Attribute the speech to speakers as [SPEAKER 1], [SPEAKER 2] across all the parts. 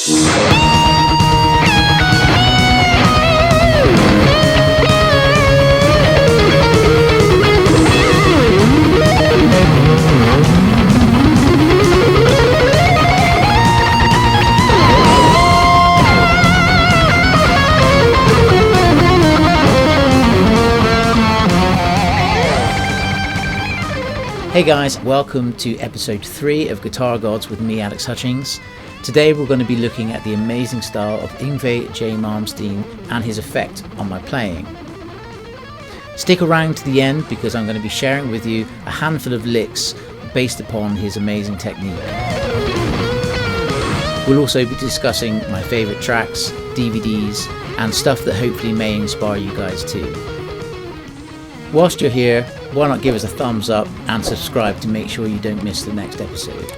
[SPEAKER 1] Hey guys, welcome to episode 3 of Guitar Gods with me, Alex Hutchings. Today we're going to be looking at the amazing style of Yngwie J. Malmsteen and his effect on my playing. Stick around to the end because I'm going to be sharing with you a handful of licks based upon his amazing technique. We'll also be discussing my favourite tracks, DVDs and stuff that hopefully may inspire you guys too. Whilst you're here, why not give us a thumbs up and subscribe to make sure you don't miss the next episode.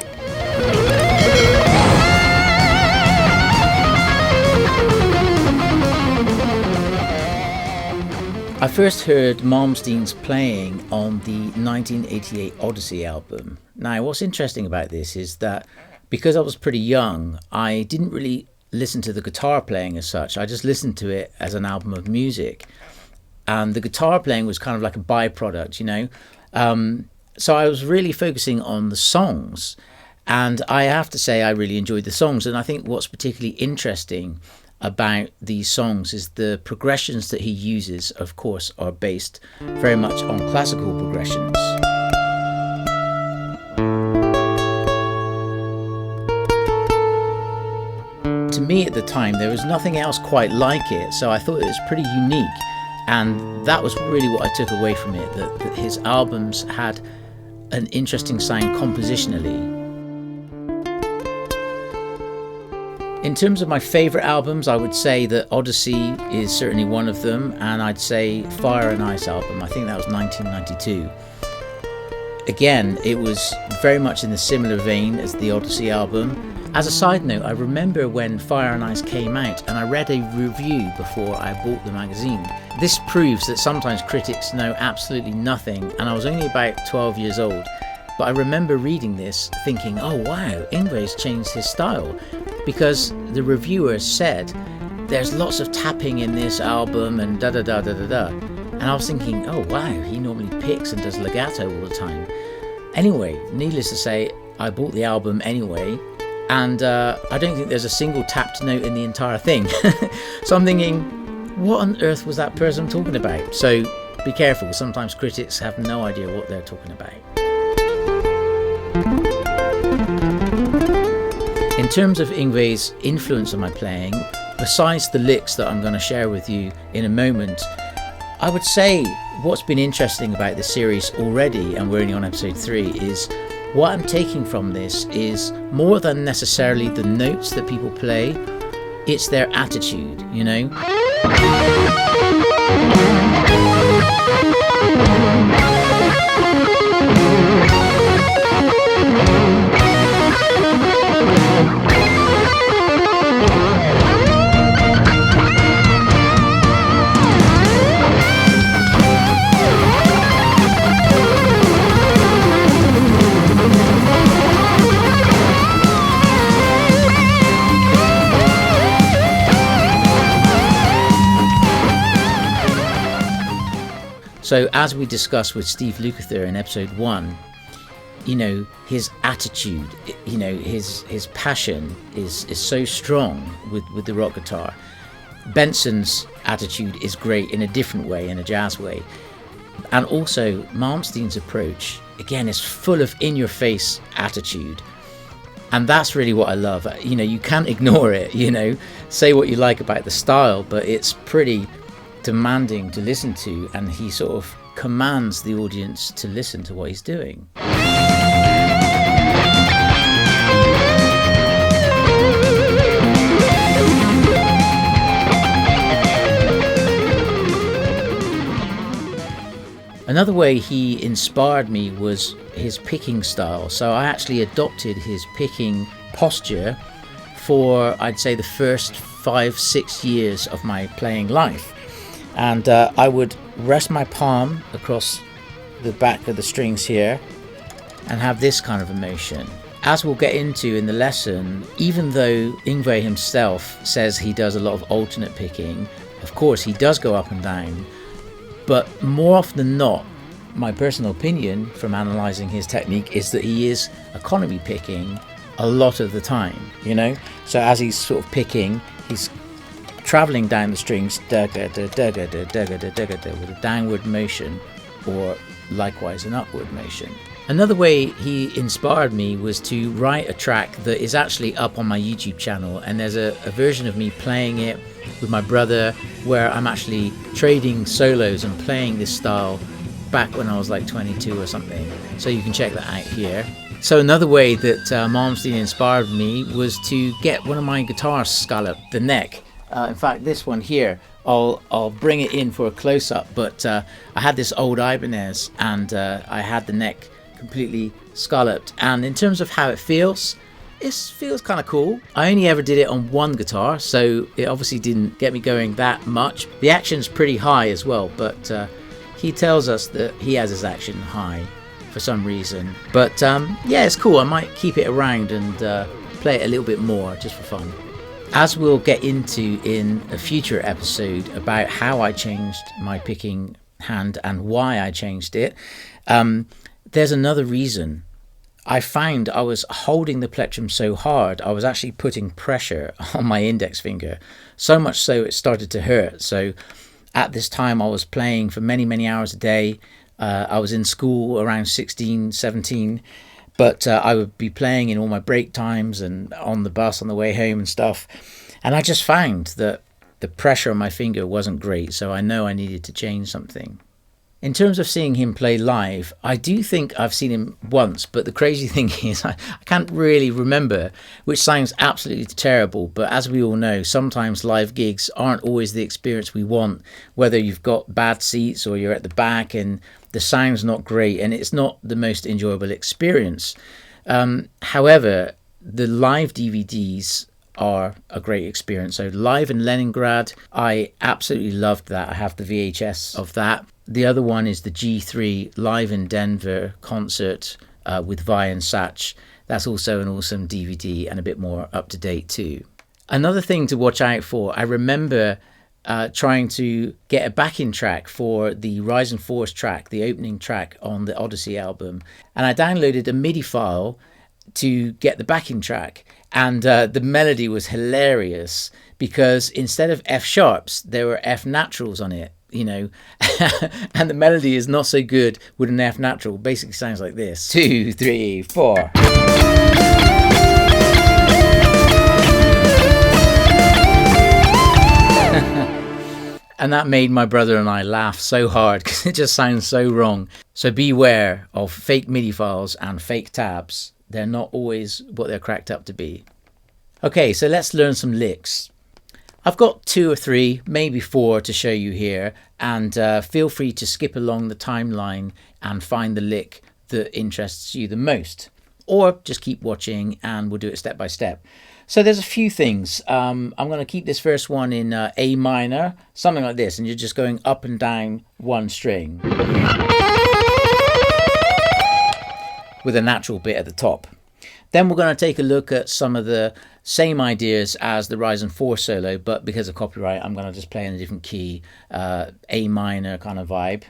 [SPEAKER 1] I first heard Malmsteen's playing on the 1988 Odyssey album. Now what's interesting about this is that because I was pretty young, I didn't really listen to the guitar playing as such. I just listened to it as an album of music. And the guitar playing was kind of like a byproduct, you know. So I was really focusing on the songs. And I have to say I really enjoyed the songs. And I think what's particularly interesting about these songs is the progressions that he uses, of course, are based very much on classical progressions. To me at the time, there was nothing else quite like it. So I thought it was pretty unique. And that was really what I took away from it, that his albums had an interesting sound compositionally. In terms of my favourite albums, I would say that Odyssey is certainly one of them, and I'd say Fire and Ice album, I think that was 1992. Again, it was very much in the similar vein as the Odyssey album. As a side note, I remember when Fire and Ice came out and I read a review before I bought the magazine. This proves that sometimes critics know absolutely nothing, and I was only about 12 years old. But I remember reading this thinking, oh wow, Yngwie's changed his style, because the reviewer said there's lots of tapping in this album and da da da da da da. And I was thinking, oh wow, he normally picks and does legato all the time. Anyway, needless to say, I bought the album anyway. And I don't think there's a single tapped note in the entire thing. So I'm thinking, what on earth was that person talking about? So be careful, sometimes critics have no idea what they're talking about. In terms of Yngwie's influence on my playing, besides the licks that I'm going to share with you in a moment, I would say what's been interesting about the series already, and we're only on episode 3, is what I'm taking from this is more than necessarily the notes that people play, it's their attitude, you know? So as we discussed with Steve Lukather in episode 1, you know, his attitude, you know, his passion is so strong with the rock guitar. Benson's attitude is great in a different way, in a jazz way. And also Malmsteen's approach, again, is full of in-your-face attitude. And that's really what I love. You know, you can't ignore it, you know, say what you like about the style, but it's pretty demanding to listen to, and he sort of commands the audience to listen to what he's doing. Another way he inspired me was his picking style. So I actually adopted his picking posture for, I'd say, the first 5-6 years of my playing life. And I would rest my palm across the back of the strings here and have this kind of a motion. As we'll get into in the lesson, even though Yngwie himself says he does a lot of alternate picking, of course he does go up and down, but more often than not, my personal opinion from analysing his technique is that he is economy picking a lot of the time, you know? So as he's sort of picking, he's travelling down the strings with a downward motion, or likewise an upward motion. Another way he inspired me was to write a track that is actually up on my YouTube channel, and there's a version of me playing it with my brother where I'm actually trading solos and playing this style back when I was like 22 or something, so you can check that out here. So another way that Malmsteen inspired me was to get one of my guitars scalloped, the neck. In fact, this one here, I'll bring it in for a close-up, but I had this old Ibanez and I had the neck completely scalloped, and in terms of how it feels kind of cool. I only ever did it on one guitar, so it obviously didn't get me going that much. The action's pretty high as well, but he tells us that he has his action high for some reason. But yeah, it's cool. I might keep it around and play it a little bit more just for fun. As we'll get into in a future episode about how I changed my picking hand and why I changed it, there's another reason. I found I was holding the plectrum so hard, I was actually putting pressure on my index finger, so much so it started to hurt. So at this time I was playing for many hours a day. I was in school around 16, 17, but I would be playing in all my break times and on the bus on the way home and stuff. And I just found that the pressure on my finger wasn't great, so I know I needed to change something. In terms of seeing him play live, I do think I've seen him once, but the crazy thing is I can't really remember, which sounds absolutely terrible, but as we all know, sometimes live gigs aren't always the experience we want, whether you've got bad seats or you're at the back and the sound's not great and it's not the most enjoyable experience. However, the live DVDs are a great experience. So live in Leningrad, I absolutely loved that. I have the VHS of that. The other one is the G3 live in Denver concert with Vi and Satch. That's also an awesome DVD and a bit more up to date too. Another thing to watch out for, I remember trying to get a backing track for the Rise and Force track, the opening track on the Odyssey album, and I downloaded a Midi file to get the backing track, and the melody was hilarious because instead of F sharps there were F naturals on it, you know, and the melody is not so good with an F natural. Basically sounds like this: 2, 3, 4. And that made my brother and I laugh so hard because it just sounds so wrong. So beware of fake MIDI files and fake tabs. They're not always what they're cracked up to be. Okay, so let's learn some licks. I've got 2 or 3, maybe 4 to show you here, and feel free to skip along the timeline and find the lick that interests you the most. Or just keep watching and we'll do it step by step. So there's a few things. I'm going to keep this first one in A minor, something like this, and you're just going up and down one string with a natural bit at the top. Then we're going to take a look at some of the same ideas as the Rise and Force solo, but because of copyright, I'm going to just play in a different key, A minor kind of vibe.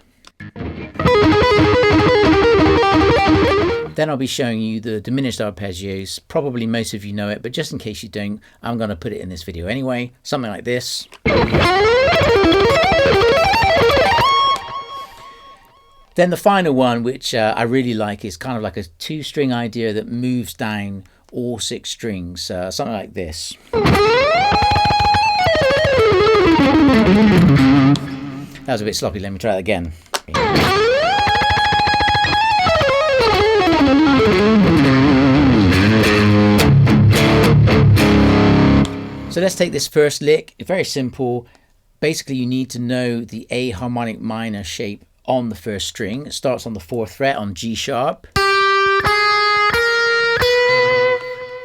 [SPEAKER 1] Then I'll be showing you the diminished arpeggios. Probably most of you know it, but just in case you don't, I'm going to put it in this video anyway. Something like this. Then the final one, which I really like, is kind of like a 2-string idea that moves down all 6 strings. Something like this. That was a bit sloppy. Let me try that again. So let's take this first lick. It's very simple. Basically, you need to know the A harmonic minor shape on the first string. It starts on the 4th fret on G sharp.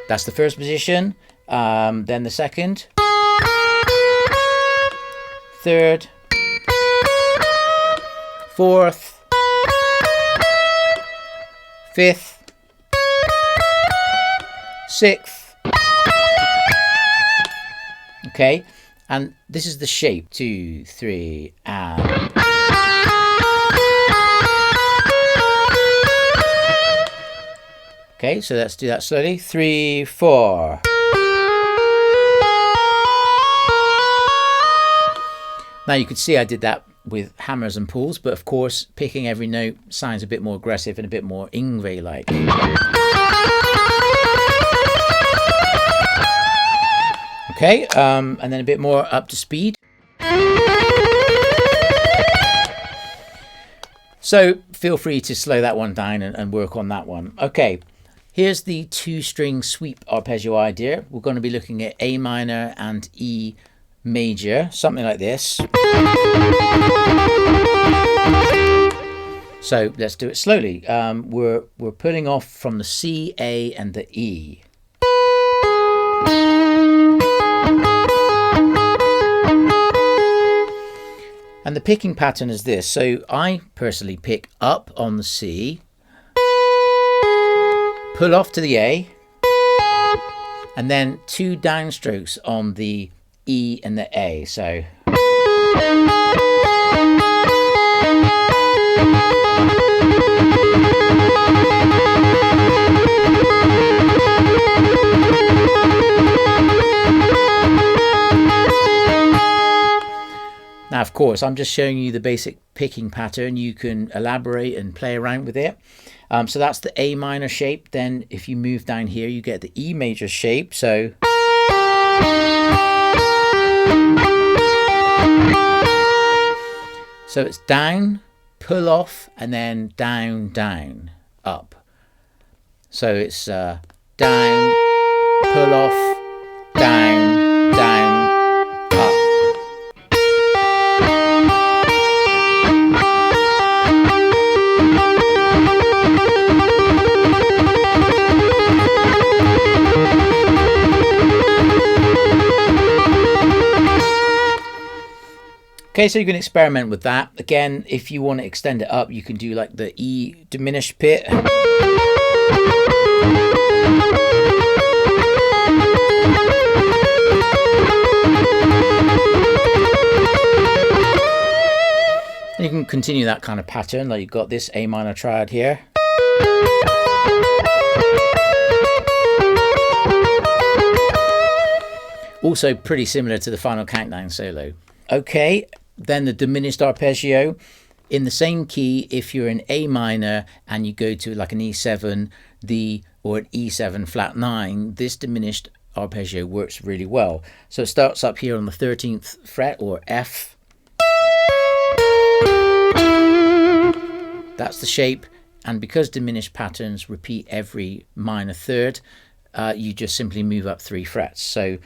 [SPEAKER 1] That's the first position. Then the second, third, fourth, fifth, 6th. Okay, and this is the shape. 2, 3, and... Okay, so let's do that slowly. 3, 4. Now you could see I did that with hammers and pulls, but of course picking every note sounds a bit more aggressive and a bit more Yngwie like. Okay, and then a bit more up to speed. So feel free to slow that one down and work on that one. Okay, here's the 2-string sweep arpeggio idea. We're going to be looking at A minor and E major, something like this. So let's do it slowly. We're pulling off from the C, A, and the E. And the picking pattern is this. So I personally pick up on the C, pull off to the A, and then 2 downstrokes on the E and the A. So now, of course, I'm just showing you the basic picking pattern. You can elaborate and play around with it. So that's the A minor shape. Then if you move down here, you get the E major shape. So it's down, pull off, and then down, down, up. So it's down, pull off, down, down, up. Okay, so you can experiment with that. Again, if you want to extend it up, you can do like the E diminished pit. And you can continue that kind of pattern, like you've got this A minor triad here. Also pretty similar to the Final Countdown solo. Okay, then the diminished arpeggio in the same key. If you're in A minor and you go to like an E7, or an E7 flat 9, this diminished arpeggio works really well. So it starts up here on the 13th fret, or F. That's the shape, and because diminished patterns repeat every minor third, you just simply move up 3 frets. So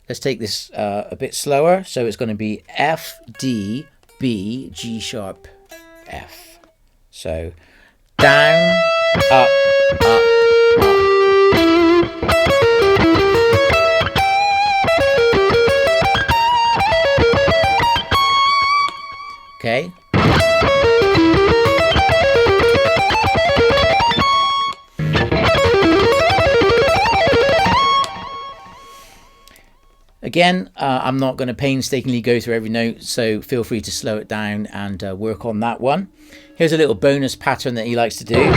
[SPEAKER 1] let's take this a bit slower. So it's going to be F, D, B, G sharp, F. So down, up, up, up. Okay. Again, I'm not going to painstakingly go through every note, so feel free to slow it down and work on that one. Here's a little bonus pattern that he likes to do.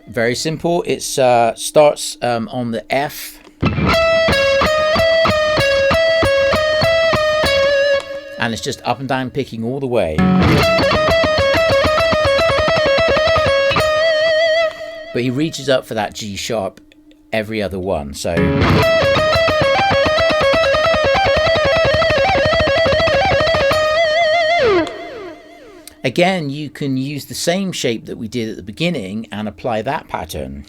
[SPEAKER 1] Very simple. It starts on the F. And it's just up and down picking all the way. But he reaches up for that G sharp every other one. So again, you can use the same shape that we did at the beginning and apply that pattern.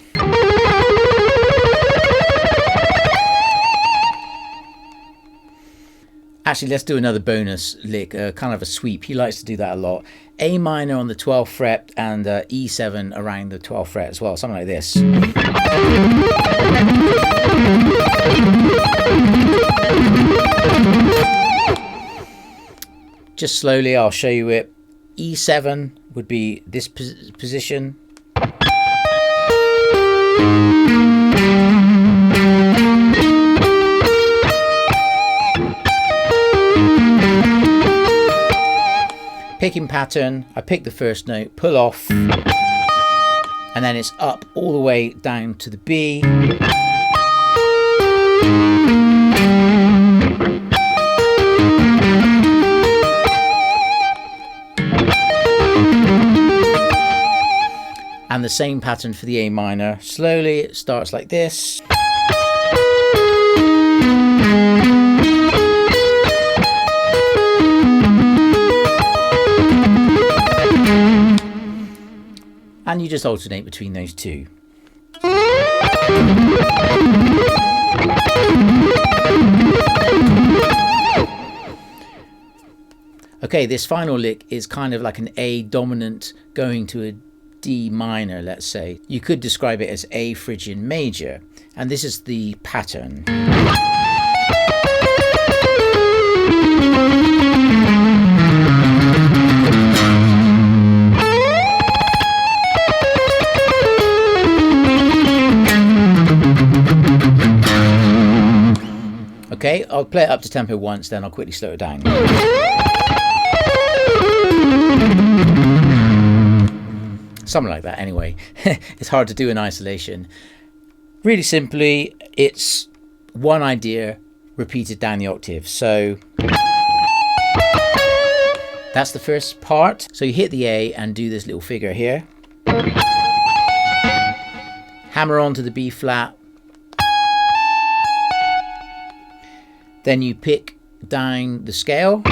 [SPEAKER 1] Actually, let's do another bonus lick, kind of a sweep. He likes to do that a lot. A minor on the 12th fret and E7 around the 12th fret as well, something like this. Just slowly, I'll show you it. E7 would be this position. picking pattern, I pick the first note, pull off, and then it's up all the way down to the B. And the same pattern for the A minor. Slowly it starts like this. And you just alternate between those two. Okay, this final lick is kind of like an A dominant going to a D minor, let's say. You could describe it as A Phrygian major, and this is the pattern. Okay, I'll play it up to tempo once, then I'll quickly slow it down. Something like that anyway. It's hard to do in isolation. Really simply, it's one idea repeated down the octave. So that's the first part. So you hit the A and do this little figure here. Hammer on to the B flat. Then you pick down the scale.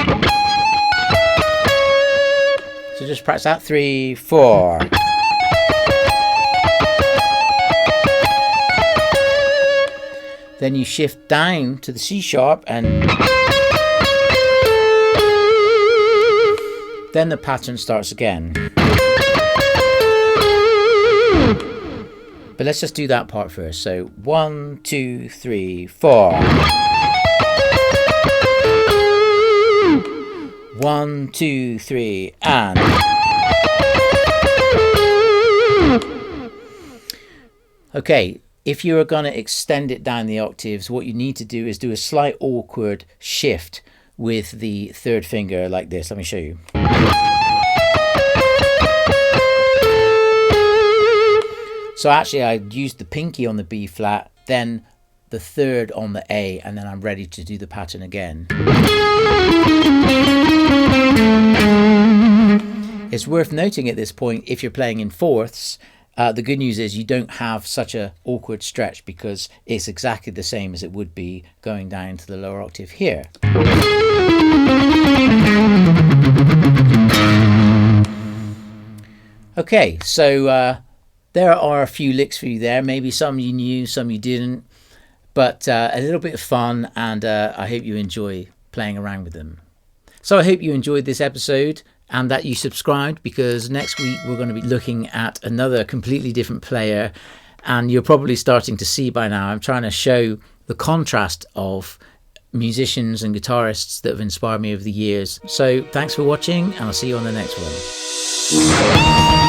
[SPEAKER 1] So just practice that. 3, 4. Then you shift down to the C sharp, and then the pattern starts again. But let's just do that part first. So 1, 2, 3, 4. 1, 2, 3, and. Okay. If you are going to extend it down the octaves, what you need to do is do a slight awkward shift with the third finger like this. Let me show you. So actually I used the pinky on the B flat, then the third on the A, and then I'm ready to do the pattern again. It's worth noting at this point, if you're playing in fourths, the good news is you don't have such a awkward stretch, because it's exactly the same as it would be going down to the lower octave here. Okay, so there are a few licks for you there. Maybe some you knew, some you didn't, but a little bit of fun, and I hope you enjoy playing around with them. So I hope you enjoyed this episode, and that you subscribed, because next week we're going to be looking at another completely different player, and you're probably starting to see by now I'm trying to show the contrast of musicians and guitarists that have inspired me over the years. So thanks for watching, and I'll see you on the next one.